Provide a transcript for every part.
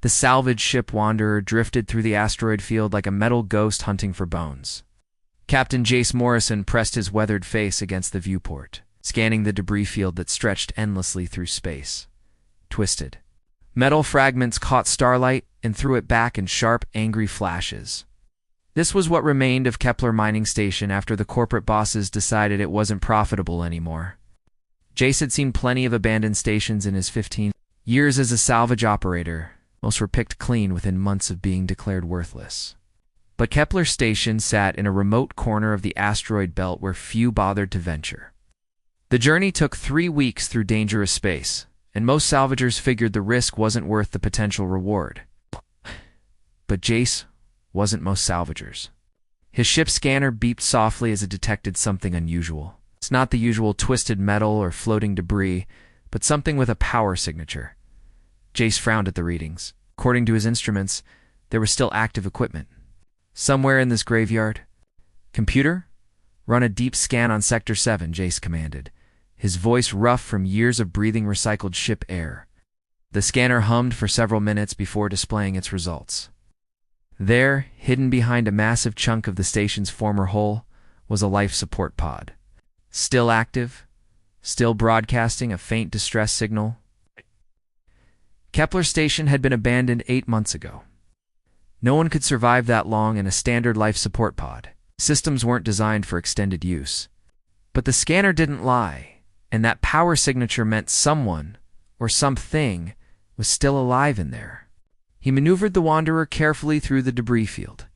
The salvage ship Wanderer drifted through the asteroid field like a metal ghost hunting for bones. Captain Jace Morrison pressed his weathered face against the viewport, scanning the debris field that stretched endlessly through space. Twisted. Metal fragments caught starlight and threw it back in sharp, angry flashes. This was what remained of Kepler Mining Station after the corporate bosses decided it wasn't profitable anymore. Jace had seen plenty of abandoned stations in his 15 years as a salvage operator. Most were picked clean within months of being declared worthless. But Kepler Station sat in a remote corner of the asteroid belt where few bothered to venture. The journey took 3 weeks through dangerous space, and most salvagers figured the risk wasn't worth the potential reward. But Jace wasn't most salvagers. His ship's scanner beeped softly as it detected something unusual. It's not the usual twisted metal or floating debris, but something with a power signature. Jace frowned at the readings. According to his instruments, there was still active equipment. Somewhere in this graveyard. Computer? Run a deep scan on Sector 7, Jace commanded, his voice rough from years of breathing recycled ship air. The scanner hummed for several minutes before displaying its results. There, hidden behind a massive chunk of the station's former hull, was a life support pod. Still active, still broadcasting a faint distress signal. Kepler Station had been abandoned 8 months ago. No one could survive that long in a standard life support pod. Systems weren't designed for extended use. But the scanner didn't lie, and that power signature meant someone, or something, was still alive in there. He maneuvered the Wanderer carefully through the debris field,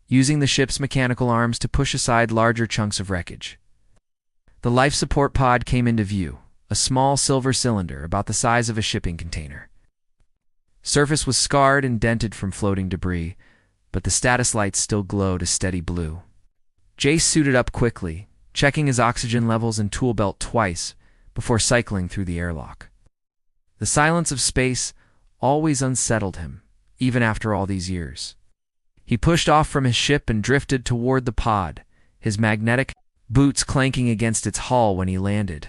using the ship's mechanical arms to push aside larger chunks of wreckage. The life support pod came into view, a small silver cylinder about the size of a shipping container. Surface was scarred and dented from floating debris, but the status lights still glowed a steady blue. Jace suited up quickly, checking his oxygen levels and tool belt twice before cycling through the airlock. The silence of space always unsettled him, even after all these years. He pushed off from his ship and drifted toward the pod, his magnetic boots clanking against its hull when he landed.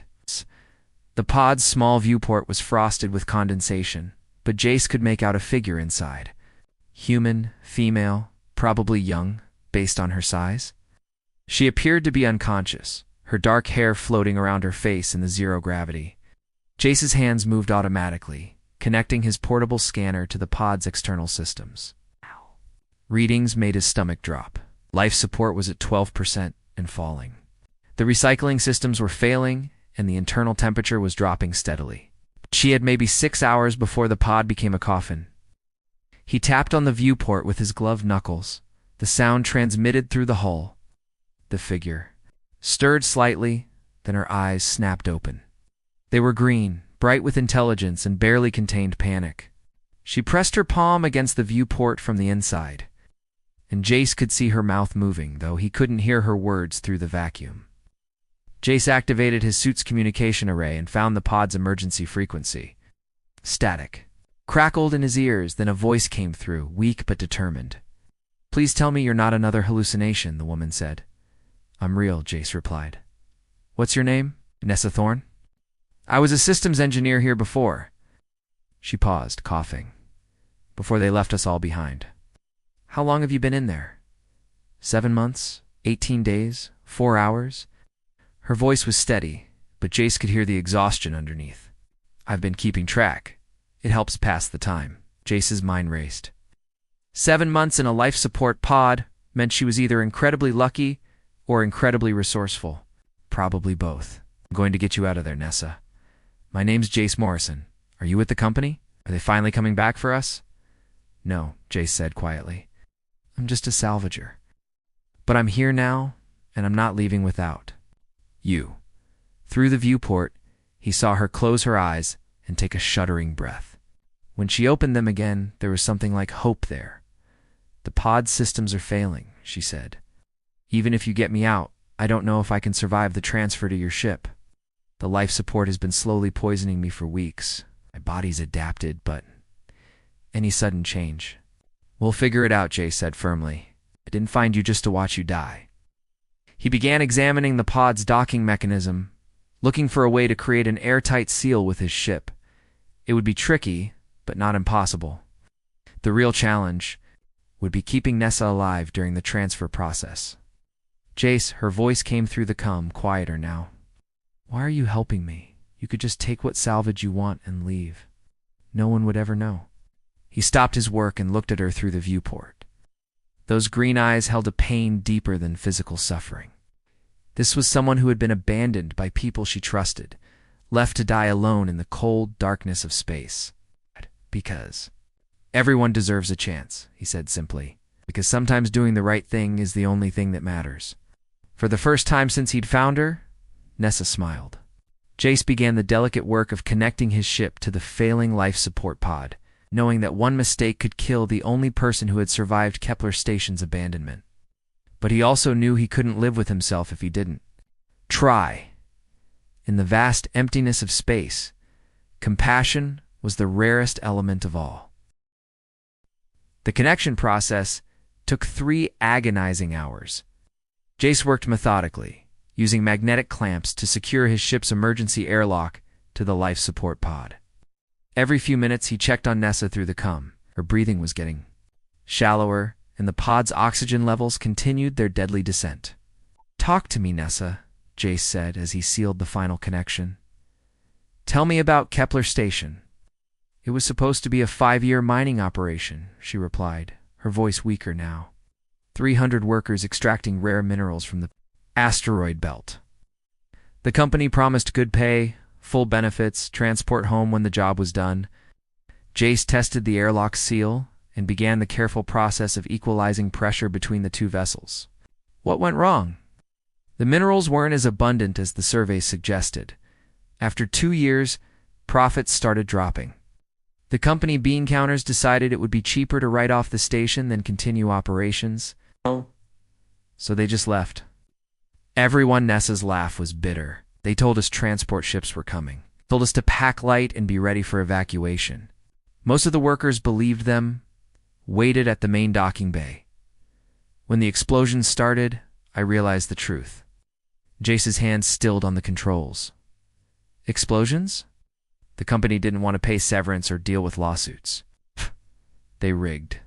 The pod's small viewport was frosted with condensation, but Jace could make out a figure inside. Human, female, probably young, based on her size. She appeared to be unconscious, her dark hair floating around her face in the zero gravity. Jace's hands moved automatically, connecting his portable scanner to the pod's external systems. Readings made his stomach drop. Life support was at 12% and falling. The recycling systems were failing, and the internal temperature was dropping steadily. She had maybe 6 hours before the pod became a coffin. He tapped on the viewport with his gloved knuckles. The sound transmitted through the hull. The figure stirred slightly, then her eyes snapped open. They were green, bright with intelligence and barely contained panic. She pressed her palm against the viewport from the inside, and Jace could see her mouth moving, though he couldn't hear her words through the vacuum. Jace activated his suit's communication array and found the pod's emergency frequency. Static. Crackled in his ears, then a voice came through, weak but determined. "Please tell me you're not another hallucination," the woman said. "I'm real," Jace replied. "What's your name?" "Nessa Thorne." "I was a systems engineer here before." She paused, coughing. "Before they left us all behind." "How long have you been in there?" 7 months, 18 days, 4 hours. Her voice was steady, but Jace could hear the exhaustion underneath. "I've been keeping track. It helps pass the time." Jace's mind raced. 7 months in a life support pod meant she was either incredibly lucky or incredibly resourceful. Probably both. "I'm going to get you out of there, Nessa. My name's Jace Morrison. Are you with the company? Are they finally coming back for us?" "No," Jace said quietly. "I'm just a salvager. But I'm here now, and I'm not leaving without you." Through the viewport, he saw her close her eyes and take a shuddering breath. When she opened them again, there was something like hope there. "The pod systems are failing," she said. "Even if you get me out, I don't know if I can survive the transfer to your ship. The life support has been slowly poisoning me for weeks. My body's adapted, but any sudden change." "We'll figure it out," Jace said firmly. "I didn't find you just to watch you die." He began examining the pod's docking mechanism, looking for a way to create an airtight seal with his ship. It would be tricky, but not impossible. The real challenge would be keeping Nessa alive during the transfer process. Jace, her voice came through the comm, quieter now. Why are you helping me? You could just take what salvage you want and leave. No one would ever know. He stopped his work and looked at her through the viewport. Those green eyes held a pain deeper than physical suffering. This was someone who had been abandoned by people she trusted, left to die alone in the cold darkness of space. Because everyone deserves a chance, he said simply. Because sometimes doing the right thing is the only thing that matters. For the first time since he'd found her, Nessa smiled. Jace began the delicate work of connecting his ship to the failing life support pod, knowing that one mistake could kill the only person who had survived Kepler Station's abandonment. But he also knew he couldn't live with himself if he didn't try. In the vast emptiness of space, compassion was the rarest element of all. The connection process took 3 agonizing hours. Jace worked methodically, using magnetic clamps to secure his ship's emergency airlock to the life support pod. Every few minutes he checked on Nessa through the comm. Her breathing was getting shallower, and the pod's oxygen levels continued their deadly descent. "Talk to me, Nessa," Jace said as he sealed the final connection. "Tell me about Kepler Station." "It was supposed to be a 5-year mining operation," she replied, her voice weaker now. 300 workers extracting rare minerals from the asteroid belt. The company promised good pay, full benefits, transport home when the job was done. Jace tested the airlock seal and began the careful process of equalizing pressure between the 2 vessels. What went wrong? The minerals weren't as abundant as the survey suggested. After 2 years, profits started dropping. The company bean counters decided it would be cheaper to write off the station than continue operations. So they just left. Everyone Nessa's laugh was bitter. They told us transport ships were coming. Told us to pack light and be ready for evacuation. Most of the workers believed them, waited at the main docking bay. When the explosion started, I realized the truth. Jace's hands stilled on the controls. Explosions? The company didn't want to pay severance or deal with lawsuits. They rigged.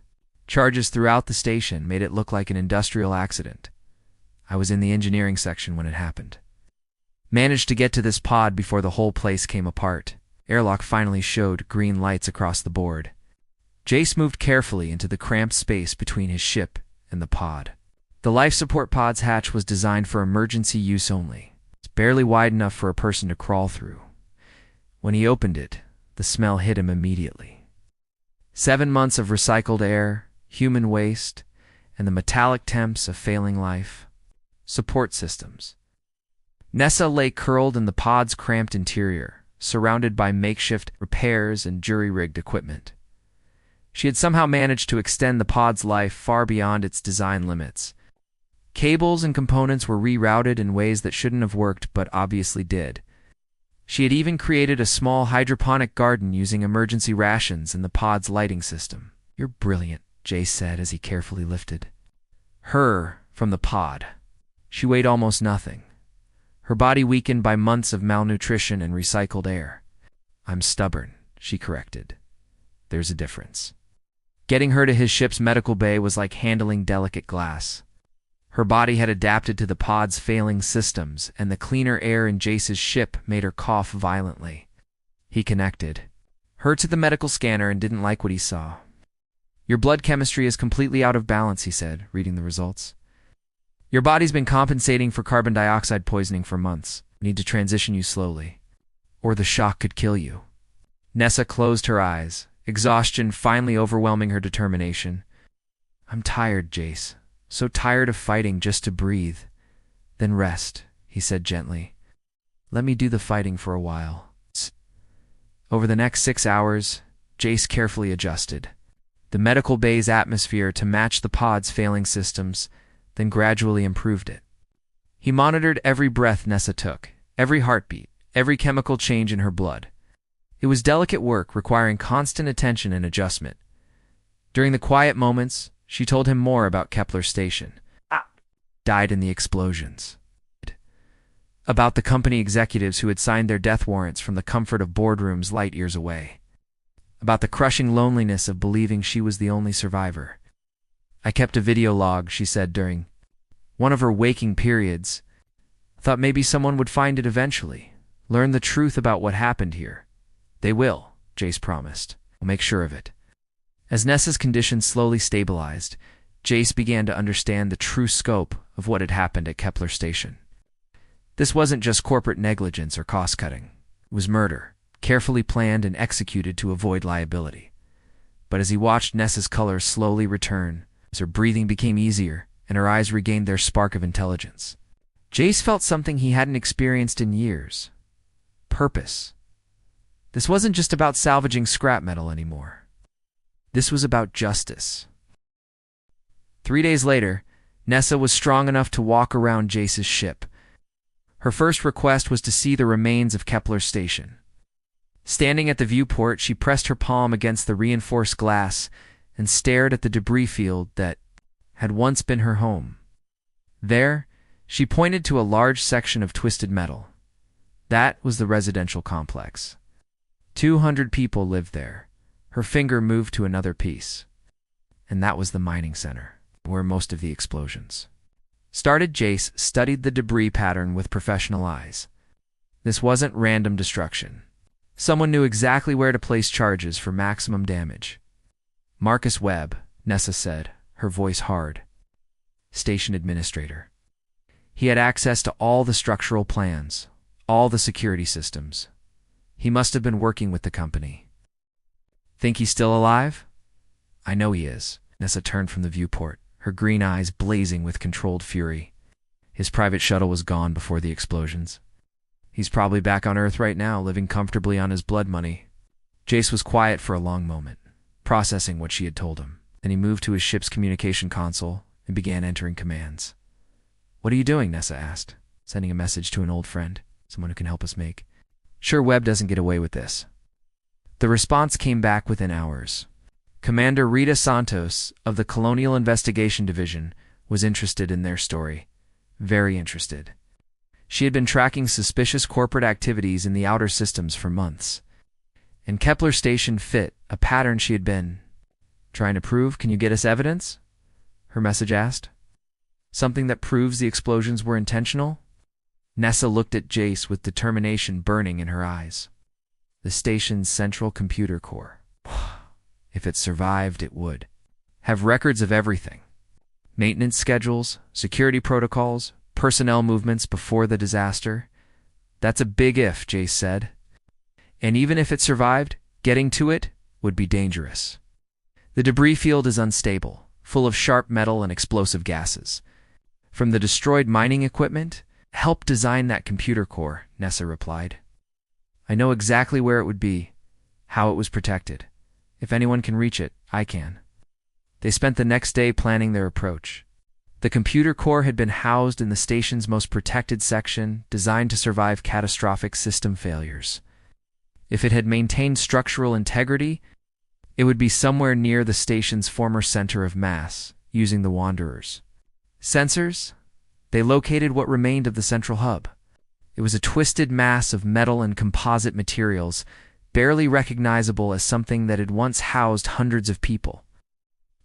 Charges throughout the station made it look like an industrial accident. I was in the engineering section when it happened. Managed to get to this pod before the whole place came apart. Airlock finally showed green lights across the board. Jace moved carefully into the cramped space between his ship and the pod. The life support pod's hatch was designed for emergency use only. It's barely wide enough for a person to crawl through. When he opened it, the smell hit him immediately. 7 months of recycled air, human waste, and the metallic temps of failing life. Support systems. Nessa lay curled in the pod's cramped interior, surrounded by makeshift repairs and jury-rigged equipment. She had somehow managed to extend the pod's life far beyond its design limits. Cables and components were rerouted in ways that shouldn't have worked but obviously did. She had even created a small hydroponic garden using emergency rations in the pod's lighting system. "You're brilliant," Jace said as he carefully lifted her from the pod. She weighed almost nothing, her body weakened by months of malnutrition and recycled air. "I'm stubborn," she corrected. "There's a difference." Getting her to his ship's medical bay was like handling delicate glass. Her body had adapted to the pod's failing systems, and the cleaner air in Jace's ship made her cough violently. He connected her to the medical scanner and didn't like what he saw. "Your blood chemistry is completely out of balance," he said, reading the results. "Your body's been compensating for carbon dioxide poisoning for months. We need to transition you slowly, or the shock could kill you." Nessa closed her eyes, exhaustion finally overwhelming her determination. "I'm tired, Jace. So tired of fighting just to breathe." "Then rest," he said gently. "Let me do the fighting for a while." Over the next 6 hours, Jace carefully adjusted the medical bay's atmosphere to match the pod's failing systems, then gradually improved it. He monitored every breath Nessa took, every heartbeat, every chemical change in her blood. It was delicate work requiring constant attention and adjustment. During the quiet moments, she told him more about Kepler Station. Died in the explosions. About the company executives who had signed their death warrants from the comfort of boardrooms light years away. about the crushing loneliness of believing she was the only survivor. "I kept a video log," she said during one of her waking periods. "Thought maybe someone would find it eventually, learn the truth about what happened here." "They will," Jace promised. "We'll make sure of it." As Nessa's condition slowly stabilized, Jace began to understand the true scope of what had happened at Kepler Station. This wasn't just corporate negligence or cost-cutting. It was murder, carefully planned and executed to avoid liability. But as he watched Nessa's color slowly return, as her breathing became easier and her eyes regained their spark of intelligence, Jace felt something he hadn't experienced in years. Purpose. This wasn't just about salvaging scrap metal anymore. This was about justice. 3 days later, Nessa was strong enough to walk around Jace's ship. Her first request was to see the remains of Kepler Station. Standing at the viewport, she pressed her palm against the reinforced glass and stared at the debris field that had once been her home. There, she pointed to a large section of twisted metal. That was the residential complex. 200 people lived there. Her finger moved to another piece. And that was the mining center, where most of the explosions started. Jace studied the debris pattern with professional eyes. This wasn't random destruction. Someone knew exactly where to place charges for maximum damage. "Marcus Webb," Nessa said, her voice hard. "Station administrator." He had access to all the structural plans, all the security systems. He must have been working with the company. "Think he's still alive?" "I know he is." Nessa turned from the viewport, her green eyes blazing with controlled fury. "His private shuttle was gone before the explosions. He's probably back on Earth right now, living comfortably on his blood money." Jace was quiet for a long moment, processing what she had told him. Then he moved to his ship's communication console and began entering commands. "What are you doing?" Nessa asked. "Sending a message to an old friend, someone who can help us make sure Webb doesn't get away with this." The response came back within hours. Commander Rita Santos of the Colonial Investigation Division was interested in their story. Very interested. She had been tracking suspicious corporate activities in the outer systems for months. And Kepler Station fit a pattern she had been trying to prove. "Can you get us evidence?" her message asked. "Something that proves the explosions were intentional?" Nessa looked at Jace with determination burning in her eyes. "The station's central computer core. If it survived, it would have records of everything. Maintenance schedules, security protocols, personnel movements before the disaster. That's a big if," Jace said. "And even if it survived, getting to it would be dangerous. The debris field is unstable, full of sharp metal and explosive gases. From the destroyed mining equipment, help design that computer core," Nessa replied. "I know exactly where it would be, how it was protected. If anyone can reach it, I can." They spent the next day planning their approach. The computer core had been housed in the station's most protected section, designed to survive catastrophic system failures. If it had maintained structural integrity, it would be somewhere near the station's former center of mass, using the Wanderers sensors. They located what remained of the central hub. It was a twisted mass of metal and composite materials, barely recognizable as something that had once housed hundreds of people.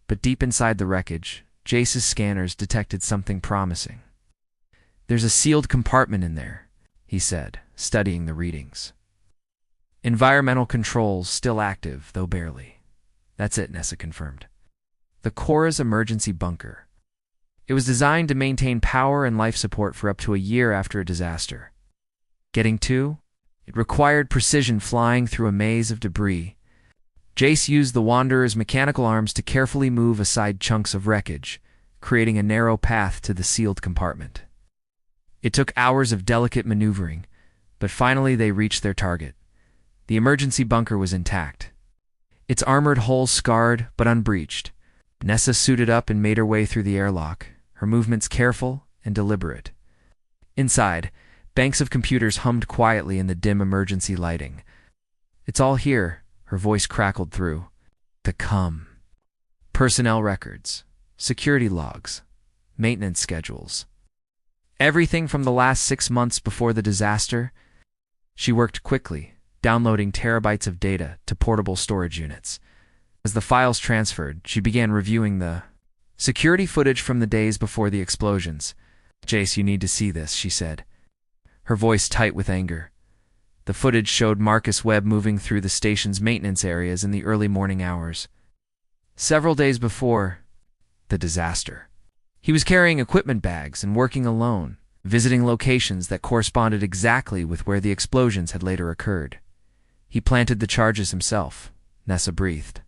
But deep inside the wreckage, Jace's scanners detected something promising. "There's a sealed compartment in there," he said, studying the readings. "Environmental controls still active, though barely." "That's it," Nessa confirmed. "The core's emergency bunker. It was designed to maintain power and life support for up to a year after a disaster. Getting to? It required precision, flying through a maze of debris. Jace used the Wanderer's mechanical arms to carefully move aside chunks of wreckage, creating a narrow path to the sealed compartment. It took hours of delicate maneuvering, but finally they reached their target. The emergency bunker was intact. Its armored hull scarred but unbreached. Nessa suited up and made her way through the airlock, her movements careful and deliberate. Inside, banks of computers hummed quietly in the dim emergency lighting. "It's all here," her voice crackled through. "To come. Personnel records, security logs, maintenance schedules. Everything from the last 6 months before the disaster." She worked quickly, downloading terabytes of data to portable storage units. As the files transferred, she began reviewing the security footage from the days before the explosions. "Jace, you need to see this," she said, her voice tight with anger. The footage showed Marcus Webb moving through the station's maintenance areas in the early morning hours. Several days before the disaster, he was carrying equipment bags and working alone, visiting locations that corresponded exactly with where the explosions had later occurred. He planted the charges himself, Nessa breathed.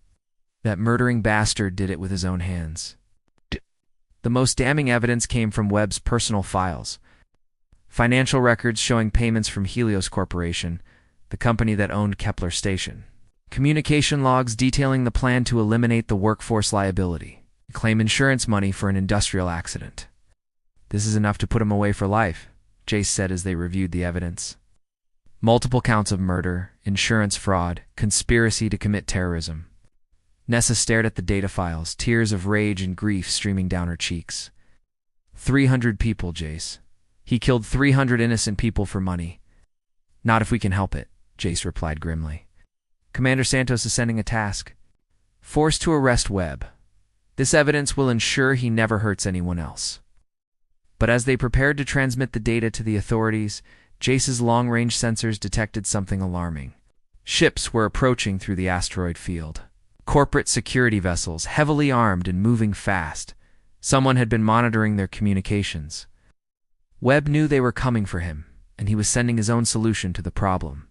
That murdering bastard did it with his own hands. The most damning evidence came from Webb's personal files. Financial records showing payments from Helios Corporation, the company that owned Kepler Station. Communication logs detailing the plan to eliminate the workforce liability, claim insurance money for an industrial accident. "This is enough to put him away for life," Jace said as they reviewed the evidence. Multiple counts of murder, insurance fraud, conspiracy to commit terrorism. Nessa stared at the data files, tears of rage and grief streaming down her cheeks. 300 people, Jace. He killed 300 innocent people for money. "Not if we can help it," Jace replied grimly. "Commander Santos is sending a task force to arrest Webb. This evidence will ensure he never hurts anyone else." But as they prepared to transmit the data to the authorities, Jace's long-range sensors detected something alarming. Ships were approaching through the asteroid field. Corporate security vessels, heavily armed and moving fast. Someone had been monitoring their communications. Webb knew they were coming for him, and he was sending his own solution to the problem.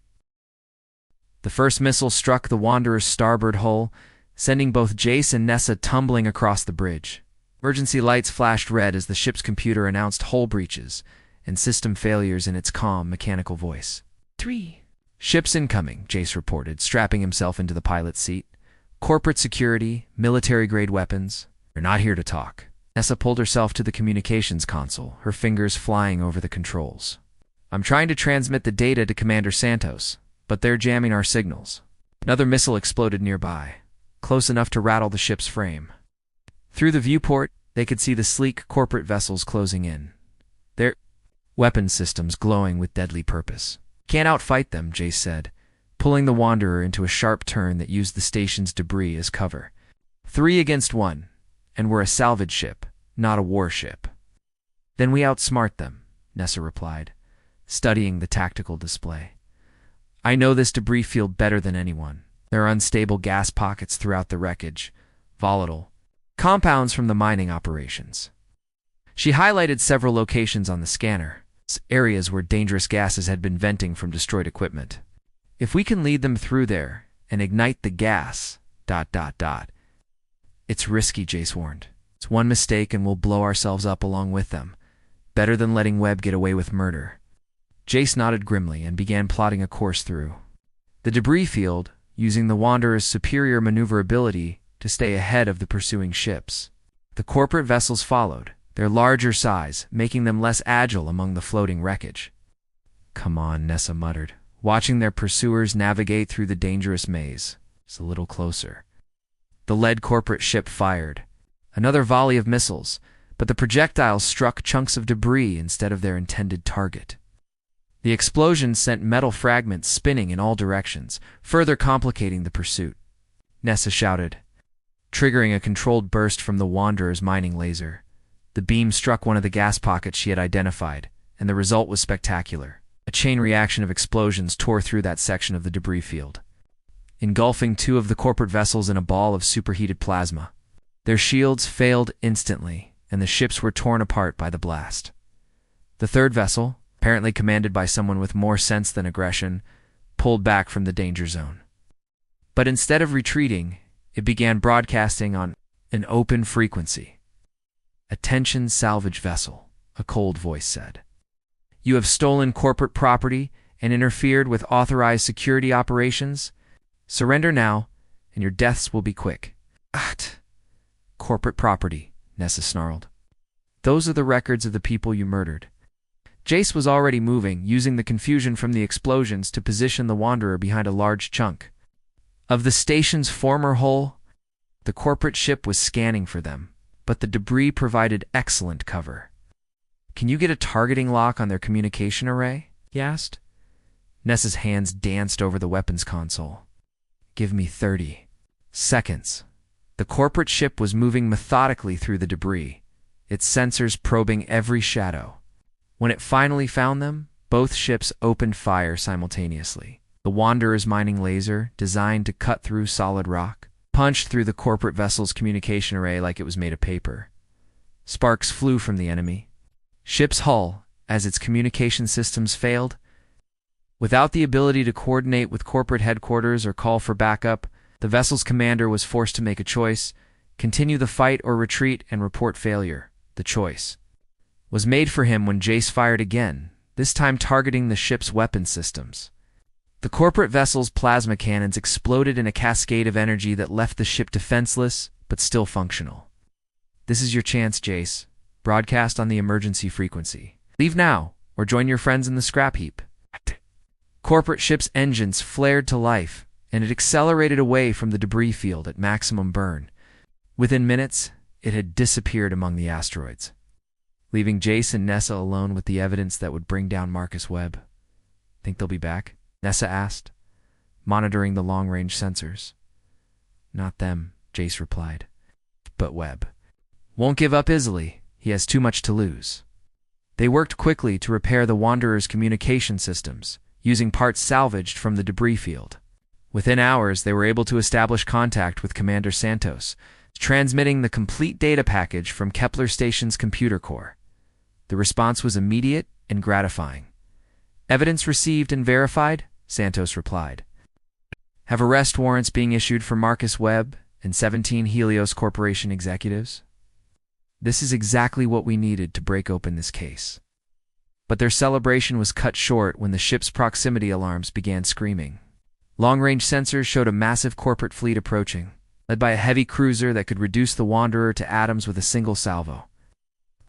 The first missile struck the Wanderer's starboard hull, sending both Jace and Nessa tumbling across the bridge. Emergency lights flashed red as the ship's computer announced hull breaches and system failures in its calm, mechanical voice. 3 ships incoming, Jace reported, strapping himself into the pilot's seat. "Corporate security, military-grade weapons. They're not here to talk." Nessa pulled herself to the communications console, her fingers flying over the controls. "I'm trying to transmit the data to Commander Santos, but they're jamming our signals." Another missile exploded nearby, close enough to rattle the ship's frame. Through the viewport, they could see the sleek corporate vessels closing in, their weapons systems glowing with deadly purpose. "Can't outfight them," Jace said, pulling the Wanderer into a sharp turn that used the station's debris as cover. 3 against 1, and we're a salvage ship, not a warship. "Then we outsmart them," Nessa replied, studying the tactical display. "I know this debris field better than anyone. There are unstable gas pockets throughout the wreckage, volatile compounds from the mining operations." She highlighted several locations on the scanner, areas where dangerous gases had been venting from destroyed equipment. "If we can lead them through there and ignite the gas, ... It's risky," Jace warned. "It's one mistake and we'll blow ourselves up along with them. Better than letting Webb get away with murder." Jace nodded grimly and began plotting a course through the debris field, using the Wanderer's superior maneuverability to stay ahead of the pursuing ships. The corporate vessels followed, their larger size making them less agile among the floating wreckage. "Come on," Nessa muttered, watching their pursuers navigate through the dangerous maze. "It's a little closer." The lead corporate ship fired. Another volley of missiles, but the projectiles struck chunks of debris instead of their intended target. The explosion sent metal fragments spinning in all directions, further complicating the pursuit. Nessa shouted, triggering a controlled burst from the Wanderer's mining laser. The beam struck one of the gas pockets she had identified, and the result was spectacular. A chain reaction of explosions tore through that section of the debris field, engulfing 2 of the corporate vessels in a ball of superheated plasma. Their shields failed instantly, and the ships were torn apart by the blast. The third vessel, apparently commanded by someone with more sense than aggression, pulled back from the danger zone. But instead of retreating, it began broadcasting on an open frequency. "Attention, salvage vessel," a cold voice said. "You have stolen corporate property and interfered with authorized security operations. Surrender now, and your deaths will be quick." "Corporate property," Nessa snarled. "Those are the records of the people you murdered." Jace was already moving, using the confusion from the explosions to position the Wanderer behind a large chunk of the station's former hull. The corporate ship was scanning for them, but the debris provided excellent cover. "Can you get a targeting lock on their communication array?" he asked. Nessa's hands danced over the weapons console. Give me 30 seconds. The corporate ship was moving methodically through the debris, its sensors probing every shadow. When it finally found them, both ships opened fire simultaneously. The Wanderer's mining laser, designed to cut through solid rock, punched through the corporate vessel's communication array like it was made of paper. Sparks flew from the enemy. Ship's hull, as its communication systems failed, without the ability to coordinate with corporate headquarters or call for backup, the vessel's commander was forced to make a choice: continue the fight or retreat and report failure. The choice was made for him when Jace fired again, this time targeting the ship's weapon systems. The corporate vessel's plasma cannons exploded in a cascade of energy that left the ship defenseless, but still functional. This is your chance, Jace. Broadcast on the emergency frequency. Leave now, or join your friends in the scrap heap. Corporate ship's engines flared to life, and it accelerated away from the debris field at maximum burn. Within minutes, it had disappeared among the asteroids, leaving Jace and Nessa alone with the evidence that would bring down Marcus Webb. Think they'll be back? Nessa asked, monitoring the long-range sensors. Not them, Jace replied. But Webb won't give up easily. He has too much to lose. They worked quickly to repair the Wanderer's communication systems, using parts salvaged from the debris field. Within hours, they were able to establish contact with Commander Santos, transmitting the complete data package from Kepler Station's computer core. The response was immediate and gratifying. Evidence received and verified, Santos replied. Have arrest warrants being issued for Marcus Webb and 17 Helios Corporation executives? This is exactly what we needed to break open this case. But their celebration was cut short when the ship's proximity alarms began screaming. Long-range sensors showed a massive corporate fleet approaching, led by a heavy cruiser that could reduce the Wanderer to atoms with a single salvo.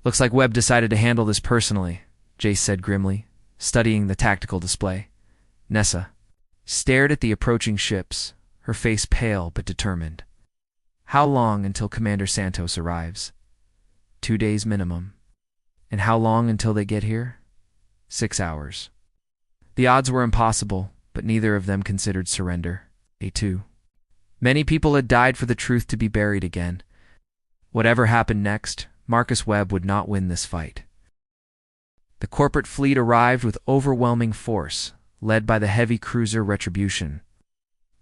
Looks like Webb decided to handle this personally, Jace said grimly, studying the tactical display. Nessa stared at the approaching ships, her face pale but determined. How long until Commander Santos arrives? 2 days minimum. And how long until they get here? 6 hours. The odds were impossible, but neither of them considered surrender. A2. Many people had died for the truth to be buried again. Whatever happened next, Marcus Webb would not win this fight. The corporate fleet arrived with overwhelming force, led by the heavy cruiser Retribution.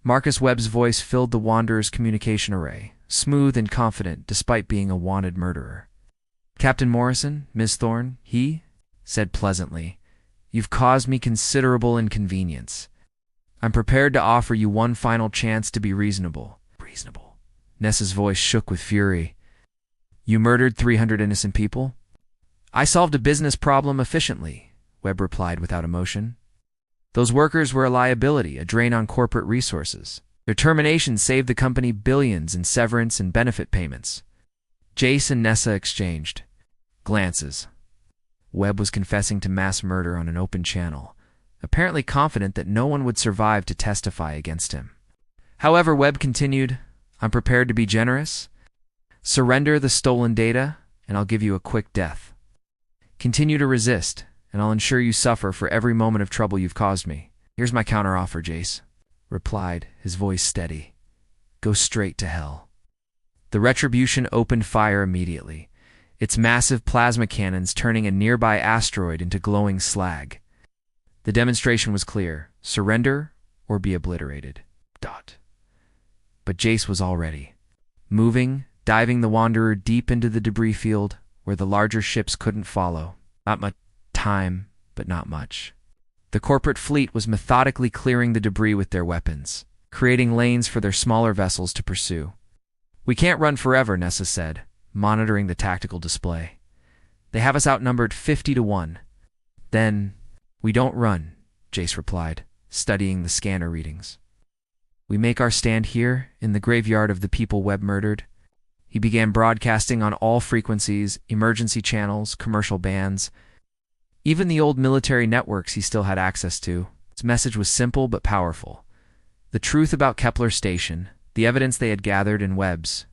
Marcus Webb's voice filled the Wanderer's communication array, smooth and confident despite being a wanted murderer. Captain Morrison, Ms. Thorne, he said pleasantly, "You've caused me considerable inconvenience. I'm prepared to offer you one final chance to be reasonable." Reasonable. Nessa's voice shook with fury. "You murdered 300 innocent people?" "I solved a business problem efficiently," Webb replied without emotion. "Those workers were a liability, a drain on corporate resources. Their termination saved the company billions in severance and benefit payments." Jace and Nessa exchanged glances. Webb was confessing to mass murder on an open channel, apparently confident that no one would survive to testify against him. However, Webb continued, "I'm prepared to be generous. Surrender the stolen data, and I'll give you a quick death. Continue to resist, and I'll ensure you suffer for every moment of trouble you've caused me." "Here's my counteroffer," Jace replied, his voice steady. "Go straight to hell." The Retribution opened fire immediately, its massive plasma cannons turning a nearby asteroid into glowing slag. The demonstration was clear: surrender or be obliterated. But Jace was already moving, diving the Wanderer deep into the debris field where the larger ships couldn't follow. Not much time, but not much. The corporate fleet was methodically clearing the debris with their weapons, creating lanes for their smaller vessels to pursue. "We can't run forever," Nessa said, monitoring the tactical display. "They have us outnumbered 50-1. "Then we don't run," Jace replied, studying the scanner readings. "We make our stand here, in the graveyard of the people Webb murdered." He began broadcasting on all frequencies, emergency channels, commercial bands, even the old military networks he still had access to. His message was simple but powerful. The truth about Kepler Station, the evidence they had gathered in Webb's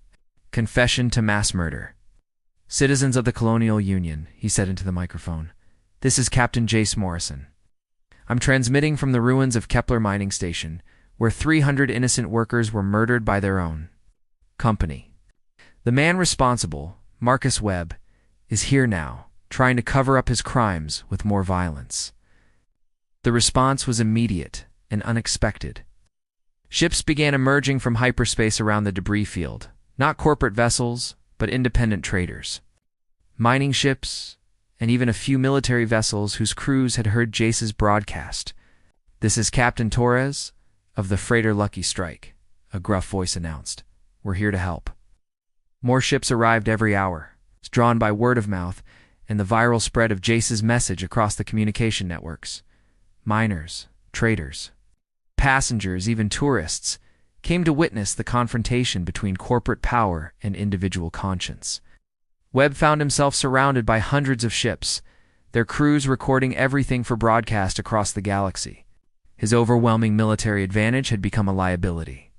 confession to mass murder. "Citizens of the Colonial Union," he said into the microphone, "this is Captain Jace Morrison. I'm transmitting from the ruins of Kepler Mining Station, where 300 innocent workers were murdered by their own company. The man responsible, Marcus Webb, is here now, trying to cover up his crimes with more violence. The response was immediate and unexpected. Ships began emerging from hyperspace around the debris field, not corporate vessels, but independent traders. Mining ships, and even a few military vessels whose crews had heard Jace's broadcast. "This is Captain Torres of the freighter Lucky Strike," a gruff voice announced. "We're here to help." More ships arrived every hour, drawn by word of mouth and the viral spread of Jace's message across the communication networks. Miners, traders, passengers, even tourists, came to witness the confrontation between corporate power and individual conscience. Webb found himself surrounded by hundreds of ships, their crews recording everything for broadcast across the galaxy. His overwhelming military advantage had become a liability,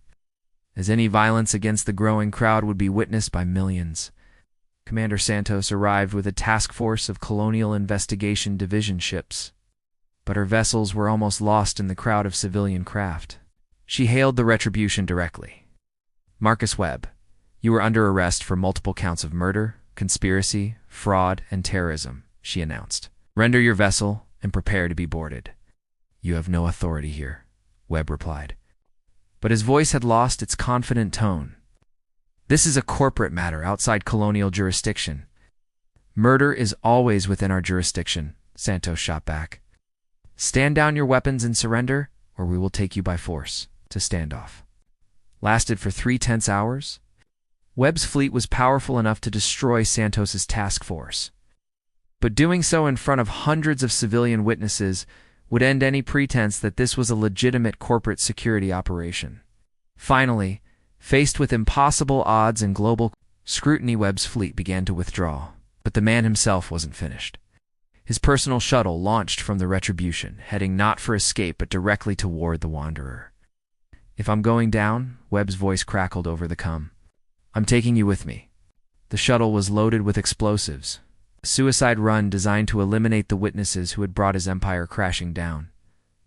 as any violence against the growing crowd would be witnessed by millions. Commander Santos arrived with a task force of Colonial Investigation Division ships, but her vessels were almost lost in the crowd of civilian craft. She hailed the retribution directly. "Marcus Webb, you are under arrest for multiple counts of murder, conspiracy, fraud, and terrorism," she announced. "Render your vessel and prepare to be boarded." "You have no authority here," Webb replied. But his voice had lost its confident tone. "This is a corporate matter outside colonial jurisdiction." "Murder is always within our jurisdiction," Santos shot back. "Stand down your weapons and surrender, or we will take you by force." To standoff lasted for 3 tense hours. Webb's fleet was powerful enough to destroy Santos's task force, but doing so in front of hundreds of civilian witnesses would end any pretense that this was a legitimate corporate security operation. Finally, faced with impossible odds and global scrutiny, Webb's fleet began to withdraw, but the man himself wasn't finished. His personal shuttle launched from the Retribution, heading not for escape but directly toward the Wanderer. "If I'm going down," Webb's voice crackled over the com, "I'm taking you with me." The shuttle was loaded with explosives, a suicide run designed to eliminate the witnesses who had brought his empire crashing down.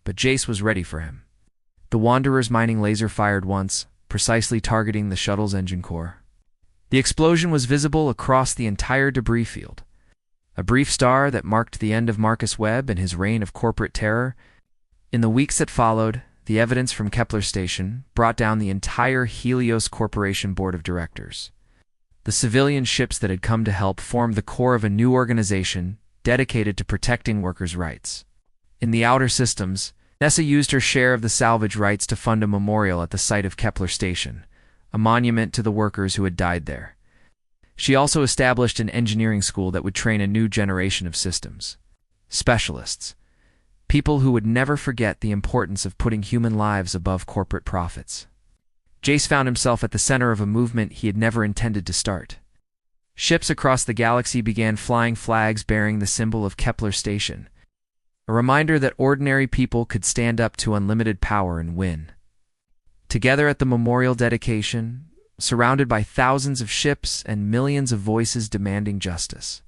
But Jace was ready for him. The Wanderer's mining laser fired once, precisely targeting the shuttle's engine core. The explosion was visible across the entire debris field, a brief star that marked the end of Marcus Webb and his reign of corporate terror. In the weeks that followed, the evidence from Kepler Station brought down the entire Helios Corporation board of directors. The civilian ships that had come to help formed the core of a new organization dedicated to protecting workers' rights. In the outer systems, Nessa used her share of the salvage rights to fund a memorial at the site of Kepler Station, a monument to the workers who had died there. She also established an engineering school that would train a new generation of systems specialists, people who would never forget the importance of putting human lives above corporate profits. Jace found himself at the center of a movement he had never intended to start. Ships across the galaxy began flying flags bearing the symbol of Kepler Station, a reminder that ordinary people could stand up to unlimited power and win. Together at the memorial dedication, surrounded by thousands of ships and millions of voices demanding justice,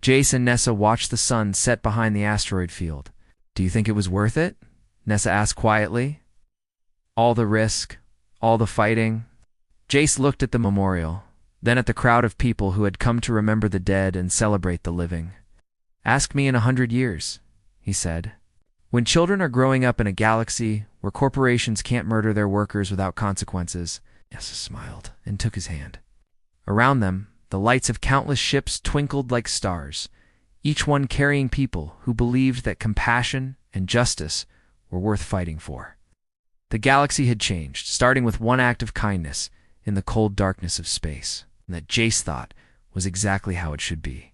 Jace and Nessa watched the sun set behind the asteroid field. "Do you think it was worth it?" Nessa asked quietly. "All the risk, all the fighting?" Jace looked at the memorial, then at the crowd of people who had come to remember the dead and celebrate the living. "Ask me in 100 years, he said. "When children are growing up in a galaxy where corporations can't murder their workers without consequences." Nessa smiled and took his hand. Around them, the lights of countless ships twinkled like stars, each one carrying people who believed that compassion and justice were worth fighting for. The galaxy had changed, starting with one act of kindness in the cold darkness of space, and that Jace thought was exactly how it should be.